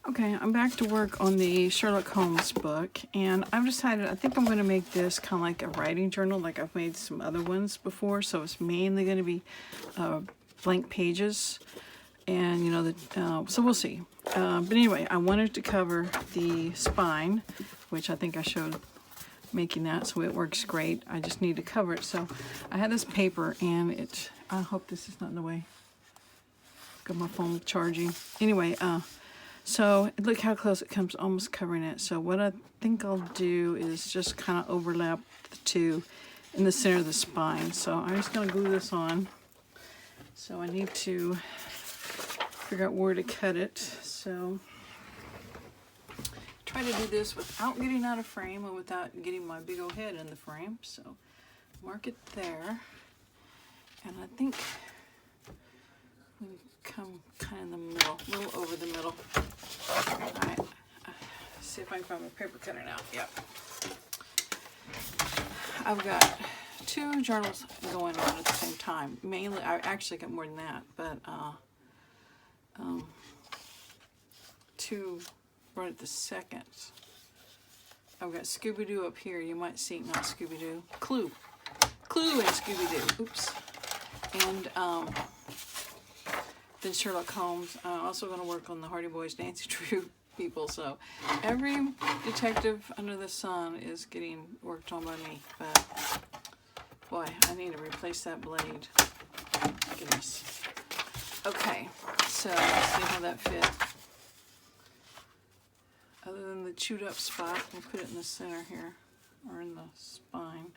Okay, I'm back to work on the Sherlock Holmes book, and I've decided I think I'm going to make this kind of like a writing journal, like I've made some other ones before. So it's mainly going to be blank pages, and you know, so we'll see. But anyway, I wanted to cover the spine, which I think I showed making that, so it works great. I just need to cover it. So I had this paper, and I hope this is not in the way. Got my phone charging. Anyway, so look how close it comes, almost covering it. So what I think I'll do is just kind of overlap the two in the center of the spine. So I'm just going to glue this on. So I need to figure out where to cut it. So try to do this without getting out of frame and without getting my big old head in the frame. So mark it there. And I think we come kind of in the middle, a little over the middle. Alright, see if I can find my paper cutter now. Yep. I've got two journals going on at the same time. Mainly, I actually got more than that, but two right at the second. I've got Scooby-Doo up here. You might see, not Scooby-Doo, Clue and Scooby-Doo. Oops. And then Sherlock Holmes. I'm also going to work on the Hardy Boys, Nancy Drew people. So every detective under the sun is getting worked on by me. But boy, I need to replace that blade. Goodness. Okay, so let's see how that fit. Other than the chewed up spot, we'll put it in the center here, or in the spine.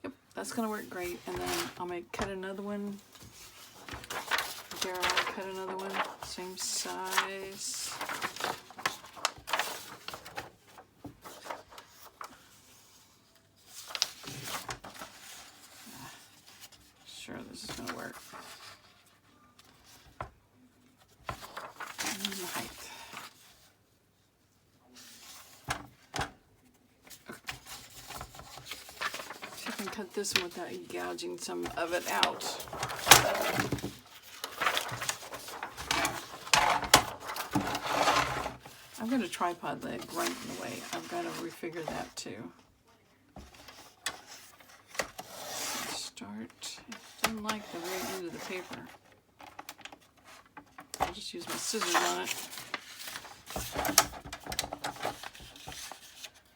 Yep, that's going to work great. And then I'm going to cut another one. There, I'll cut another one, same size. Sure, this is going to work. And the height. Okay. See if I can cut this one without gouging some of it out. I've got a tripod leg right in the way. I've got to refigure that too. Start. It doesn't like the very end of the paper. I'll just use my scissors on it.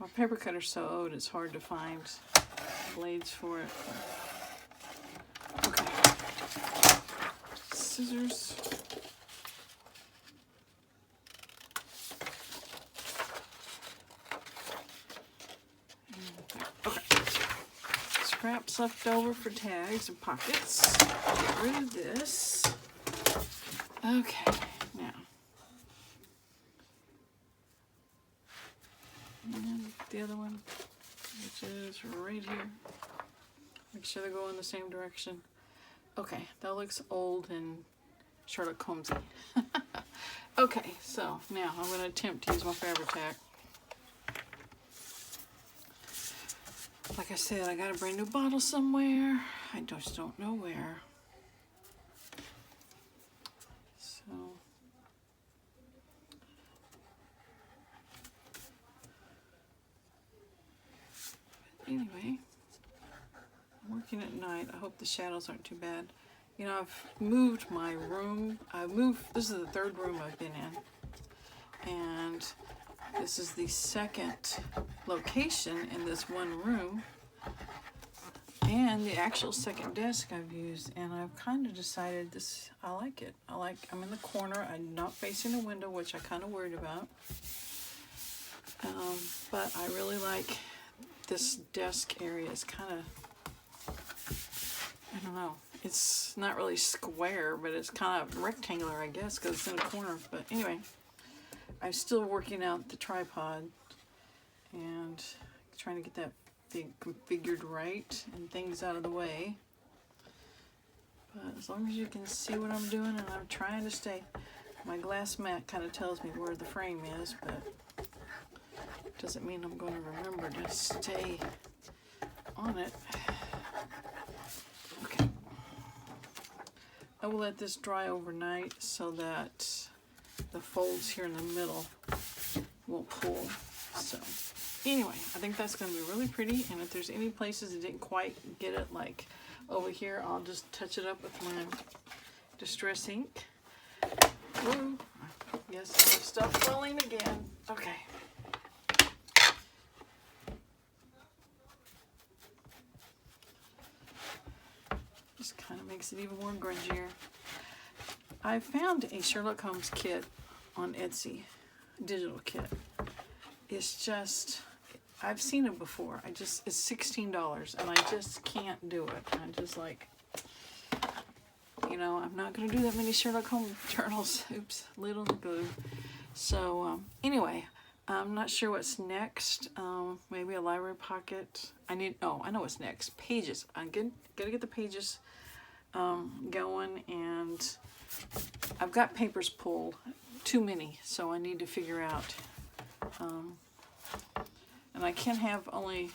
My paper cutter's so old, it's hard to find blades for it. Okay. Scissors. Scraps left over for tags and pockets. Get rid of this. Okay, now. And the other one, which is right here. Make sure they go in the same direction. Okay, that looks old and Sherlock Holmesy. Okay, so now I'm going to attempt to use my Fabri-Tac. Like I said, I got a brand new bottle somewhere. I just don't know where. So, anyway, I'm working at night. I hope the shadows aren't too bad. You know, I've moved my room. This is the third room I've been in. And this is the second location in this one room, and the actual second desk I've used, and I've kind of decided this, I like it. I'm in the corner, I'm not facing a window, which I kind of worried about, but I really like this desk area. It's kind of, I don't know, it's not really square, but it's kind of rectangular, I guess, because it's in a corner. But anyway, I'm still working out the tripod and trying to get that thing configured right and things out of the way. But as long as you can see what I'm doing, and I'm trying to stay, my glass mat kind of tells me where the frame is, but doesn't mean I'm going to remember to stay on it. Okay. I will let this dry overnight so that the folds here in the middle will pull. So anyway, I think that's going to be really pretty, and if there's any places that didn't quite get it, like over here, I'll just touch it up with my Distress ink. Ooh, yes, I have stuff falling again. Okay. Just kind of makes it even more grungier. I found a Sherlock Holmes kit on Etsy, digital kit. It's just, I've seen it before. It's $16 and I just can't do it. I'm just like, you know, I'm not going to do that many Sherlock Holmes journals. Oops, lid on the glue. So anyway, I'm not sure what's next. Maybe a library pocket. I know what's next. Pages. I'm gotta get the pages going, and I've got papers pulled, too many, so I need to figure out. And I can have only,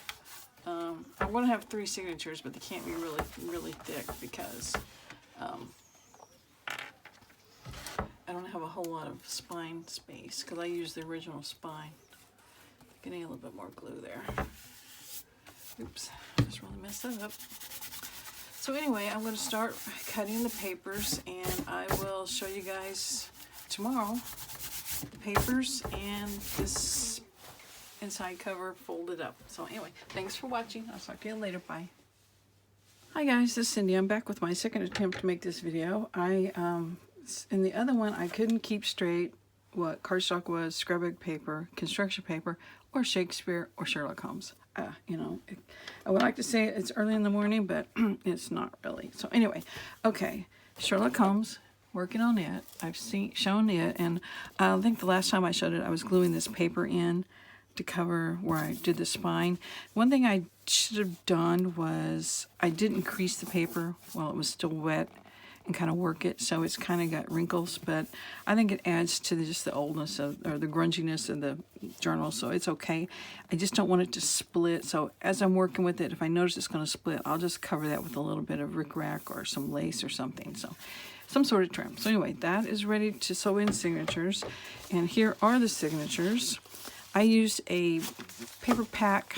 I want to have 3 signatures, but they can't be really, really thick because I don't have a whole lot of spine space because I use the original spine. Getting a little bit more glue there. Oops, just really messed that up. So anyway, I'm going to start cutting the papers, and I will show you guys tomorrow the papers and this inside cover folded up. So anyway, thanks for watching. I'll talk to you later. Bye. Hi guys, this is Cindy. I'm back with my second attempt to make this video. In the other one, I couldn't keep straight what cardstock was, scrapbook paper, construction paper, or Shakespeare, or Sherlock Holmes. You know, I would like to say it's early in the morning, but it's not really. So anyway, okay, Sherlock Holmes, working on it. I've shown it, and I think the last time I showed it, I was gluing this paper in to cover where I did the spine. One thing I should have done was I didn't crease the paper while it was still wet and kind of work it, so it's kind of got wrinkles, but I think it adds to just the oldness of, or the grunginess of the journal, so it's okay. I just don't want it to split, so as I'm working with it, if I notice it's going to split, I'll just cover that with a little bit of rickrack or some lace or something, so some sort of trim. So anyway, that is ready to sew in signatures, and here are the signatures. I used a paper pack.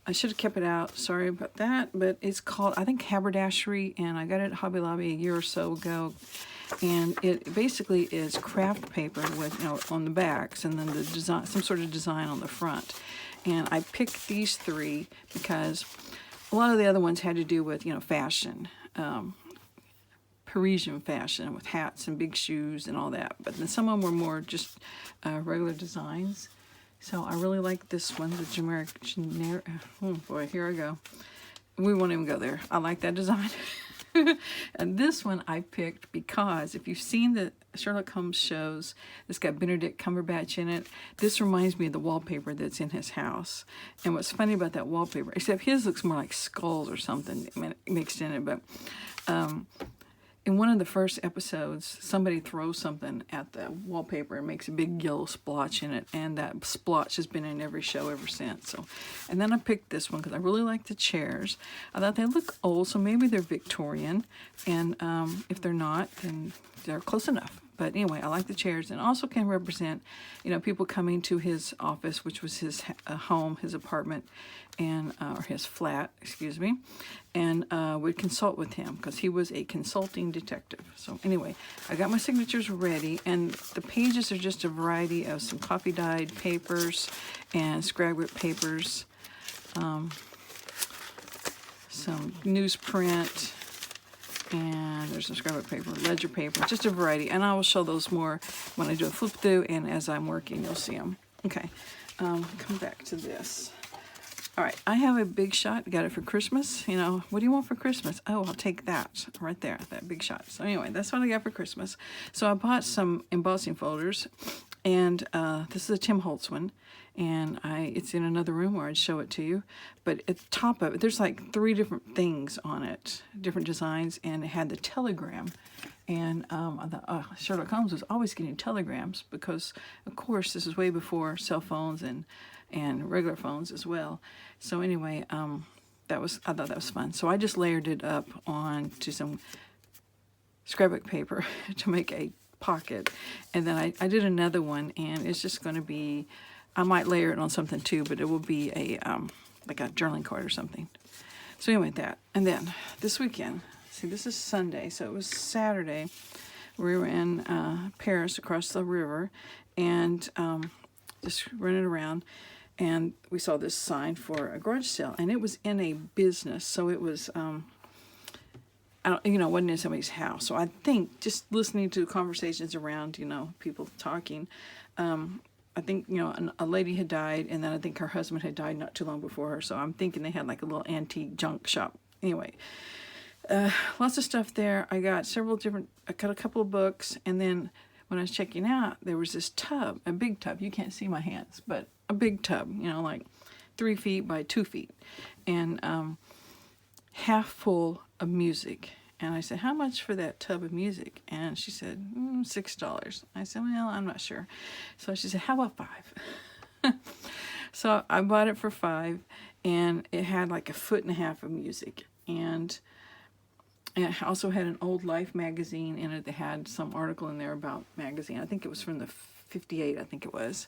I should have kept it out, sorry about that, but it's called, I think, Haberdashery, and I got it at Hobby Lobby a year or so ago, and it basically is craft paper with, you know, on the backs, and then the design, some sort of design on the front. And I picked these 3 because a lot of the other ones had to do with, you know, fashion, Parisian fashion with hats and big shoes and all that, but then some of them were more just regular designs. So I really like this one, the generic, oh boy, here I go. We won't even go there. I like that design. And this one I picked because if you've seen the Sherlock Holmes shows, it's got Benedict Cumberbatch in it. This reminds me of the wallpaper that's in his house. And what's funny about that wallpaper, except his looks more like skulls or something mixed in it, but in one of the first episodes, somebody throws something at the wallpaper and makes a big yellow splotch in it, and that splotch has been in every show ever since. So, and then I picked this one because I really like the chairs. I thought they look old, so maybe they're Victorian, and if they're not, then they're close enough. But anyway, I like the chairs, and also can represent, you know, people coming to his office, which was his home, his apartment, and or his flat, excuse me, and would consult with him because he was a consulting detective. So anyway, I got my signatures ready, and the pages are just a variety of some coffee dyed papers and scrapbook papers, some newsprint, and there's some scrapbook paper, ledger paper, just a variety. And I will show those more when I do a flip through, and as I'm working, you'll see them. Okay, come back to this. All right, I have a Big Shot. Got it for Christmas. You know, what do you want for Christmas? Oh, I'll take that right there, that Big Shot. So anyway, that's what I got for Christmas. So I bought some embossing folders, and this is a Tim Holtz one. And it's in another room where I'd show it to you. But at the top of it, there's like 3 different things on it, different designs, and it had the telegram. And I thought, Sherlock Holmes was always getting telegrams because, of course, this is way before cell phones and regular phones as well. So anyway, I thought that was fun. So I just layered it up onto some scrapbook paper to make a pocket. And then I did another one, and it's just going to be, I might layer it on something too, but it will be a like a journaling card or something. So anyway, that. And then this weekend, see, this is Sunday, so it was Saturday. We were in Paris across the river, and just running around, and we saw this sign for a garage sale, and it was in a business, so it was, it wasn't in somebody's house. So I think just listening to conversations around, people talking, I think, a lady had died, and then I think her husband had died not too long before her. So I'm thinking they had like a little antique junk shop. Anyway, lots of stuff there. I got I got a couple of books, and then when I was checking out, there was this tub, a big tub. You can't see my hands, but a big tub, like 3 feet by 2 feet, and half full of music. And I said, how much for that tub of music? And she said, $6. I said, well, I'm not sure. So she said, how about $5? So I bought it for $5, and it had like 1.5 feet of music. And it also had an old Life magazine in it that had some article in there about magazine. I think it was from the 58, I think it was.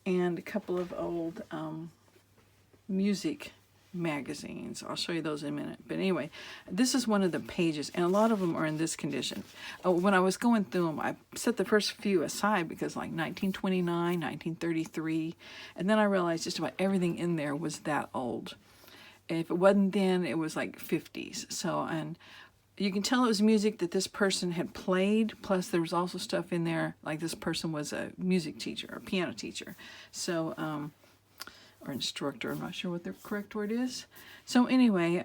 And a couple of old music magazines. I'll show you those in a minute. But anyway, this is one of the pages, and a lot of them are in this condition. When I was going through them, I set the first few aside because like 1929, 1933, and then I realized just about everything in there was that old. If it wasn't then, it was like 50s. So, and you can tell it was music that this person had played, plus there was also stuff in there, like this person was a music teacher, or piano teacher. So, or instructor, I'm not sure what the correct word is. So anyway,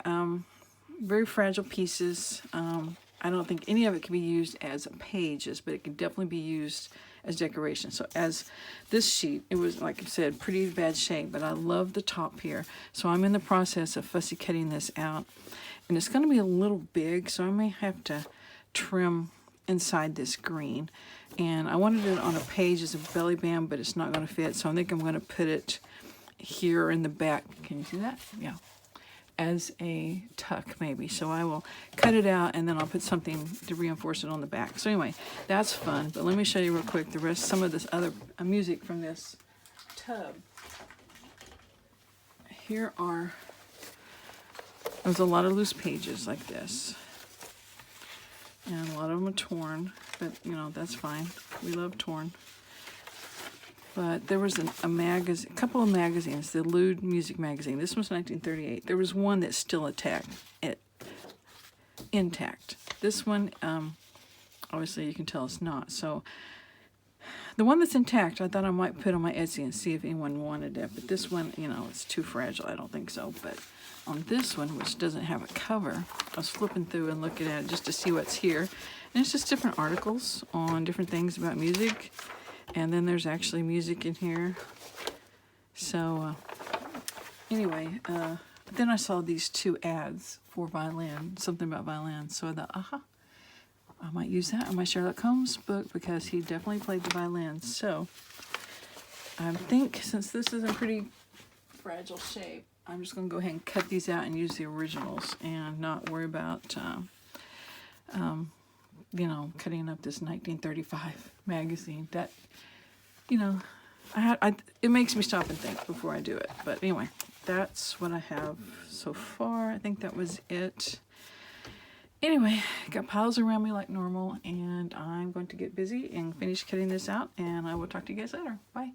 very fragile pieces. I don't think any of it can be used as pages, but it can definitely be used as decoration. So as this sheet, it was, like I said, pretty bad shape, but I love the top here. So I'm in the process of fussy cutting this out. And it's going to be a little big, so I may have to trim inside this green. And I wanted it on a page as a belly band, but it's not going to fit, so I think I'm going to put it here in the back. Can you see that? Yeah. As a tuck, maybe. So I will cut it out, and then I'll put something to reinforce it on the back. So anyway, that's fun. But let me show you real quick the rest, some of this other music from this tub. Here are, there's a lot of loose pages like this. And a lot of them are torn, but that's fine. We love torn. But there was a magazine, a couple of magazines, the Lewd Music Magazine. This was 1938. There was one that's still intact. This one, obviously you can tell it's not. So the one that's intact, I thought I might put on my Etsy and see if anyone wanted it. But this one, it's too fragile. I don't think so. But on this one, which doesn't have a cover, I was flipping through and looking at it just to see what's here. And it's just different articles on different things about music. And then there's actually music in here. So anyway, then I saw these 2 ads for violin, something about violin. So I thought, I might use that in my Sherlock Holmes book because he definitely played the violin. So I think since this is in pretty fragile shape, I'm just going to go ahead and cut these out and use the originals and not worry about, cutting up this 1935 magazine. That, it makes me stop and think before I do it. But anyway, that's what I have so far. I think that was it. Anyway, got piles around me like normal, and I'm going to get busy and finish cutting this out, and I will talk to you guys later. Bye.